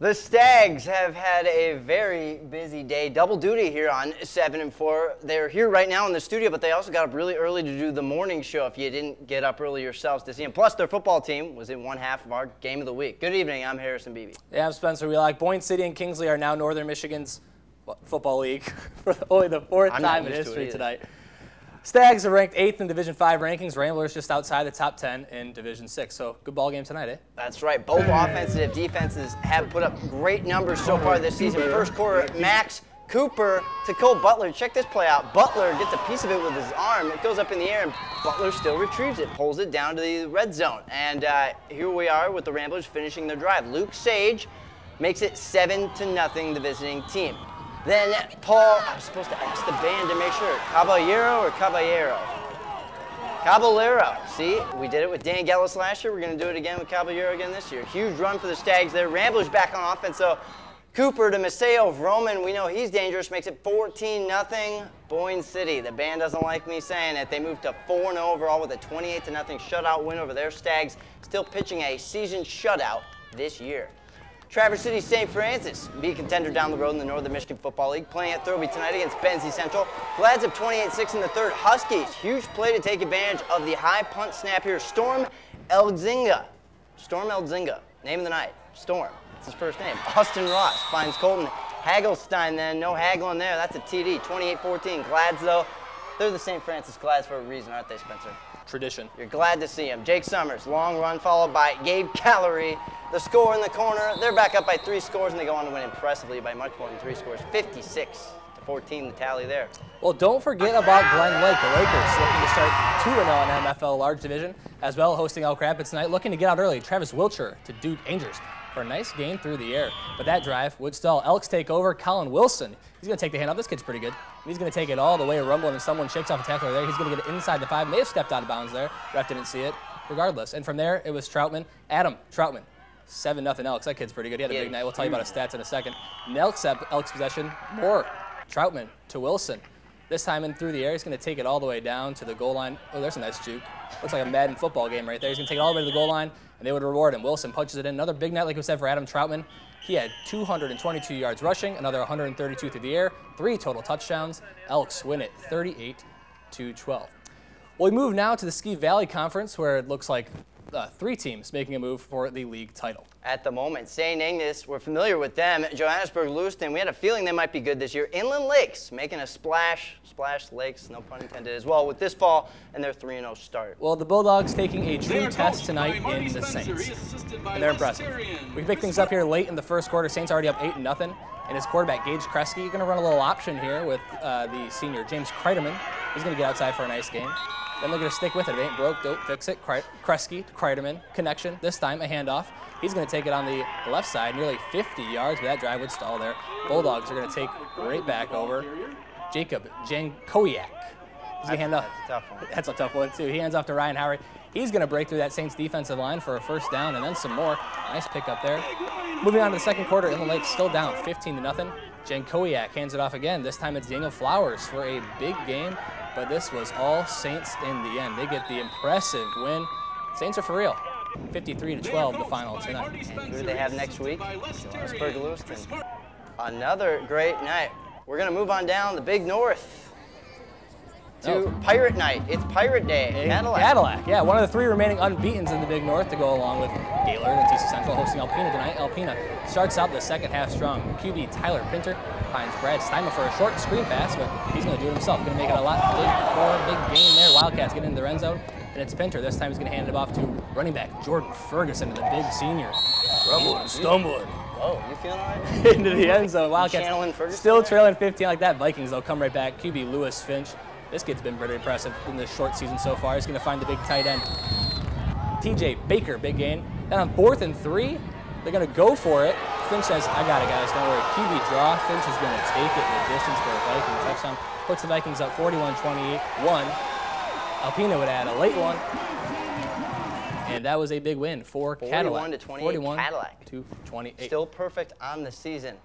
The Stags have had a very busy day, double duty here on 7 and 4. They're here right now in the studio, but they also got up really early to do the morning show if you didn't get up early yourselves to see them. Plus, their football team was in one half of our game of the week. Good evening, I'm Harrison Beebe. Yeah, I'm Spencer Wheelock. Boyne City and Kingsley are now Northern Michigan's football league for only the fourth time in history tonight. Stags are ranked 8th in Division 5 rankings. Ramblers just outside the top 10 in Division 6. So good ball game tonight, eh? That's right. Both offensive defenses have put up great numbers so far this season. First quarter, Max Cooper to Cole Butler. Check this play out. Butler gets a piece of it with his arm. It goes up in the air, and Butler still retrieves it, pulls it down to the red zone. And here we are with the Ramblers finishing their drive. Luke Sage makes it 7-0, the visiting team. Then Paul, I was supposed to ask the band to make sure, Caballero or Caballero? Caballero. See, we did it with Dan Gellis last year. We're going to do it again with Caballero again this year. Huge run for the Stags there. Ramblers back on offense, so Cooper to Maceo of Roman. We know he's dangerous. Makes it 14-0 Boyne City. The band doesn't like me saying it. They moved to 4-0 overall with a 28-0 shutout win over their Stags. Still pitching a season shutout this year. Traverse City St. Francis, be a contender down the road in the Northern Michigan Football League, playing at Thurlby tonight against Benzie Central. Glads up 28-6 in the third. Huskies, huge play to take advantage of the high punt snap here. Storm Elzinga. Storm Elzinga, name of the night. Storm, that's his first name. Austin Ross finds Colton Hagelstein then. No haggling there, that's a TD. 28-14. Glads, though, they're the St. Francis Glads for a reason, aren't they, Spencer? Tradition. You're glad to see him. Jake Summers, long run followed by Gabe Callery. The score in the corner, they're back up by 3 scores, and they go on to win impressively by much more than 3 scores. 56-14, the tally there. Well, don't forget about Glen Lake. The Lakers looking to start 2-0 in the MFL Large Division, as well hosting Elk Rapids tonight. Looking to get out early, Travis Wiltshire to Duke Angels for a nice game through the air. But that drive would stall. Elks take over. Colin Wilson, he's going to take the handoff. This kid's pretty good. He's going to take it all the way, rumbling, and someone shakes off a tackler there. He's going to get it inside the 5. May have stepped out of bounds there. Ref didn't see it. Regardless. And from there, it was Troutman. Adam Troutman. 7-0 Elks. That kid's pretty good. He had a big night. We'll tell you about his stats in a second. Elks possession. More Troutman to Wilson. This time in through the air. He's going to take it all the way down to the goal line. Oh, there's a nice juke. Looks like a Madden football game right there. He's going to take it all the way to the goal line, and they would reward him. Wilson punches it in. Another big night, like we said, for Adam Troutman. He had 222 yards rushing, another 132 through the air, 3 total touchdowns. Elks win it 38-12. Well, we move now to the Ski Valley Conference, where it looks like 3 teams making a move for the league title. At the moment, St. Ignace, we're familiar with them. Johannesburg, Lewiston, we had a feeling they might be good this year. Inland Lakes making a splash Lakes, no pun intended as well, with this fall and their 3-0 start. Well, the Bulldogs taking a true test tonight in the Saints, and they're impressive. We can pick things up here late in the first quarter. Saints already up 8-0, and his quarterback, Gage Kresge, going to run a little option here with the senior, James Kreiderman. He's going to get outside for a nice game. Then they're going to stick with it. If it ain't broke, don't fix it. Kresge, Kreiderman, connection. This time, a handoff. He's going to take it on the left side, nearly 50 yards, but that drive would stall there. Bulldogs are going to take right back over. Jacob Jankowiak. He's going to hand off. That's a tough one. That's a tough one, too. He hands off to Ryan Howard. He's going to break through that Saints defensive line for a first down and then some more. Nice pick up there. Moving on to the second quarter, Inland Lake still down 15-0. Jankowiak hands it off again. This time it's Daniel Flowers for a big game. But this was all Saints in the end. They get the impressive win. Saints are for real. 53-12, the final tonight. And who do they have next week? Johannesburg, Lewiston. Another great night. We're going to move on down the Big North to Pirate Night. It's Pirate Day. Cadillac. Yeah, one of the 3 remaining unbeatens in the Big North to go along with Gaylord and TC Central hosting Alpena tonight. Alpena starts out the second half strong. QB Tyler Pinter finds Brad Steinman for a short screen pass, but he's going to do it himself. Going to make it a lot big game there. Wildcats getting into the end zone, and it's Pinter. This time he's going to hand it off to running back Jordan Ferguson, the big senior. Stumbling. Oh, you feeling all right? Into the end zone. Wildcats still trailing 15 like that. Vikings, they'll come right back. QB Lewis Finch. This kid's been pretty impressive in this short season so far. He's going to find the big tight end. TJ Baker, big gain. Then on 4th and 3, they're going to go for it. Finch says, I got it, guys. Don't worry. QB draw. Finch is going to take it the distance for a Viking touchdown. Puts the Vikings up 41-28-1. Alpena would add a late one. And that was a big win for Cadillac. 41-28 Cadillac. 41-28. Still perfect on the season.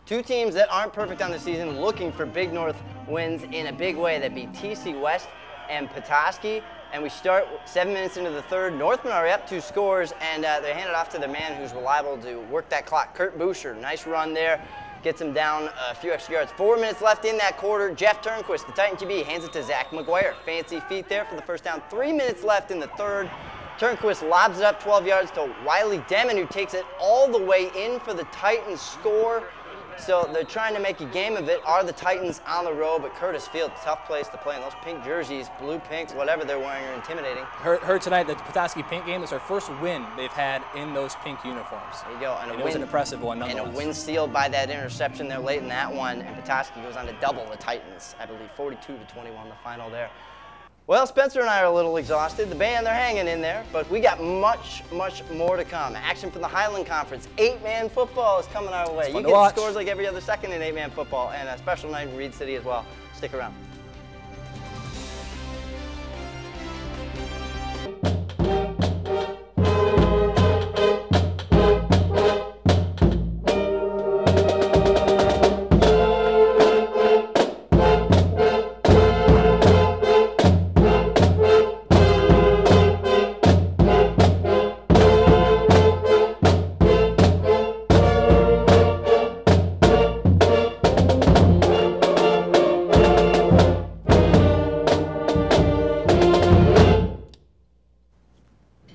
2 teams that aren't perfect on the season looking for Big North wins in a big way. That'd be TC West and Petoskey. And we start 7 minutes into the third. Northmen are up 2 scores, and they hand it off to the man who's reliable to work that clock, Kurt Boucher. Nice run there. Gets him down a few extra yards. 4 minutes left in that quarter. Jeff Turnquist, the Titan QB, hands it to Zach McGuire. Fancy feet there for the first down. 3 minutes left in the third. Turnquist lobs it up 12 yards to Wiley Demon, who takes it all the way in for the Titans score. So they're trying to make a game of it. Are the Titans on the road? But Curtis Field, tough place to play. And those pink jerseys, blue, pinks, whatever they're wearing, are intimidating. Heard tonight that the Petoskey Pink game is their first win they've had in those pink uniforms. There you go. And it was an impressive one, nonetheless. And a win sealed by that interception there late in that one. And Petoskey goes on to double the Titans, I believe, 42-21 the final there. Well, Spencer and I are a little exhausted. The band, they're hanging in there, but we got much, much more to come. Action from the Highland Conference. 8-man football is coming our way. You get scores like every other second in 8-man football, and a special night in Reed City as well. Stick around.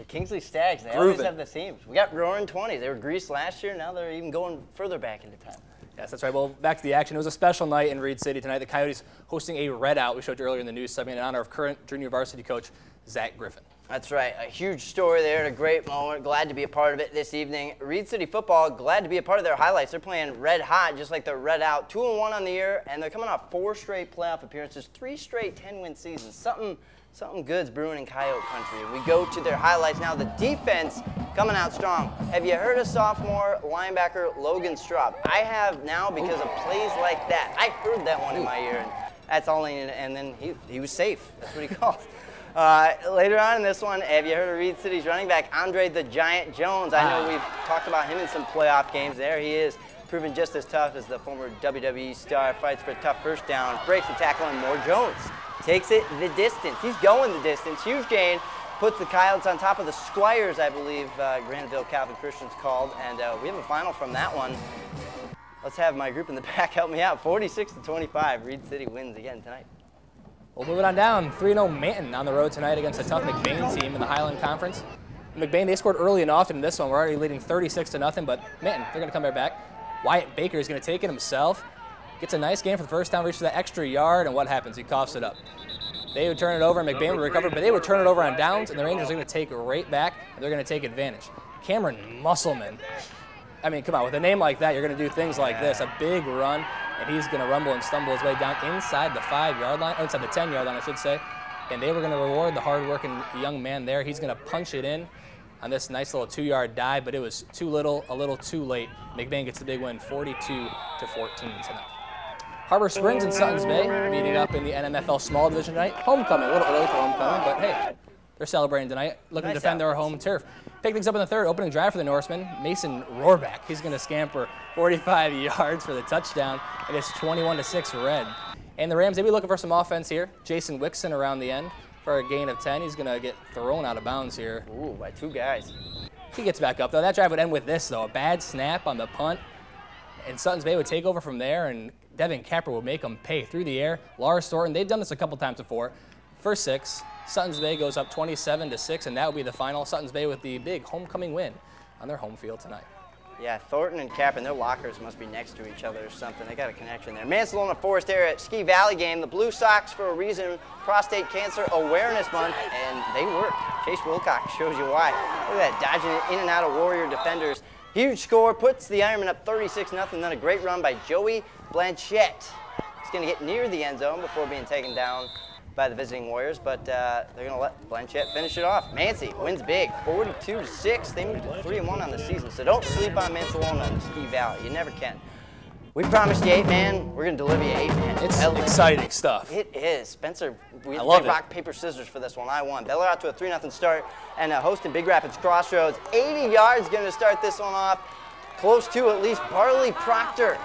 Kingsley Stags, they always have the themes. We got roaring 20s. They were greased last year. Now they're even going further back into time. Yes, that's right. Well, back to the action. It was a special night in Reed City tonight. The Coyotes hosting a red out. We showed you earlier in the news segment in honor of current junior varsity coach Zach Griffin. That's right. A huge story there and a great moment. Glad to be a part of it this evening. Reed City football, glad to be a part of their highlights. They're playing red hot, just like they're red out. 2-1 on the year, and they're coming off 4 straight playoff appearances, 3 straight 10-win seasons. Something good's brewing in Coyote country. We go to their highlights now. The defense coming out strong. Have you heard of sophomore linebacker Logan Straub? I have now because of plays like that. I heard that one in my ear, and that's all I needed. And then he was safe. That's what he called. Later on in this one, have you heard of Reed City's running back Andre the Giant Jones? I know we've talked about him in some playoff games. There he is, proven just as tough as the former WWE star. Fights for a tough first down, breaks the tackle, and more Jones. Takes it the distance. He's going the distance. Huge gain. Puts the Coyotes on top of the Squires, I believe Granville Calvin Christian's called. And we have a final from that one. Let's have my group in the back help me out. 46-25. Reed City wins again tonight. Well, moving on down. 3-0 Manton on the road tonight against a tough McBain team in the Highland Conference. McBain, they scored early and often in this one. We're already leading 36-0, but Manton, they're going to come right back. Wyatt Baker is going to take it himself. Gets a nice gain for the first down, reaches that extra yard, and what happens? He coughs it up. They would turn it over, and McBain would recover, but they would turn it over on downs, and the Rangers are going to take it right back, and they're going to take advantage. Cameron Musselman. I mean, come on, with a name like that, you're going to do things like this. A big run, and he's going to rumble and stumble his way down inside the 5-yard line, or inside the 10-yard line, I should say. And they were going to reward the hard-working young man there. He's going to punch it in on this nice little 2-yard dive, but it was too little, a little too late. McBain gets the big win, 42-14 tonight. Harbor Springs and Suttons Bay meeting up in the NMFL Small Division tonight. Homecoming, a little early for homecoming, but hey, they're celebrating tonight, looking to defend their home turf. Pick things up in the third, opening drive for the Norsemen. Mason Rohrback, he's going to scamper 45 yards for the touchdown, and it's 21-6 Red. And the Rams, they be looking for some offense here. Jason Wixon around the end for a gain of 10. He's going to get thrown out of bounds here. Ooh, by 2 guys. He gets back up, though. That drive would end with this, though, a bad snap on the punt, and Suttons Bay would take over from there, and Devin Capper will make them pay through the air. Lars Thornton, they've done this a couple times before. First 6, Suttons Bay goes up 27-6, and that will be the final. Suttons Bay with the big homecoming win on their home field tonight. Yeah, Thornton and Capper, their lockers must be next to each other or something. They got a connection there. Mansalona Forest Area Ski Valley game. The Blue Sox, for a reason, Prostate Cancer Awareness Month, and they work. Chase Wilcox shows you why. Look at that, dodging in and out of Warrior defenders. Huge score, puts the Ironmen up 36-0, then a great run by Joey Blanchette. He's going to get near the end zone before being taken down by the visiting Warriors, but they're going to let Blanchette finish it off. Mancy wins big, 42-6. They moved to 3-1 on the season, so don't sleep on Mansalona in the Ski Valley. You never can. We promised you 8-man. We're going to deliver you 8-man. It's exciting stuff. It is. Spencer, we love played rock, paper, scissors for this one. I won. Beller out to a 3-0 start, and hosting Big Rapids Crossroads. 80 yards going to start this one off. Close to at least Barley Proctor.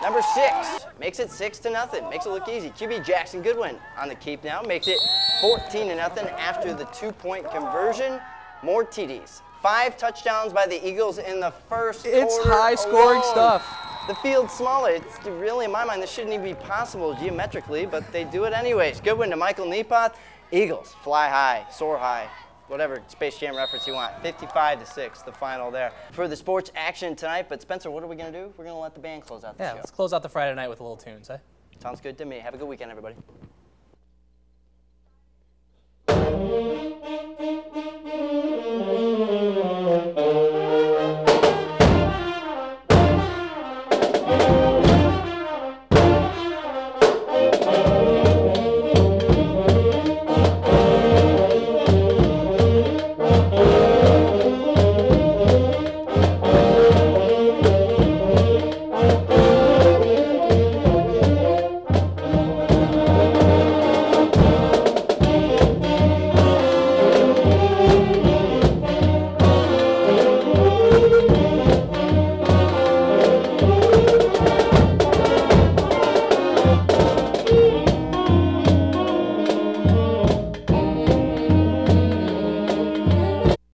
Number 6 makes it 6-0. Makes it look easy. QB Jackson Goodwin on the keep now. Makes it 14-0 after the 2-point conversion. More TDs. 5 touchdowns by the Eagles in the first quarter. It's high-scoring stuff. The field's smaller. It's really, in my mind, this shouldn't even be possible geometrically, but they do it anyways. Goodwin to Michael Nepoth. Eagles fly high, soar high. Whatever Space Jam reference you want. 55-6, the final there. For the sports action tonight, but Spencer, what are we going to do? We're going to let the band close out the show. Let's close out the Friday night with a little tunes, eh? Sounds good to me. Have a good weekend, everybody.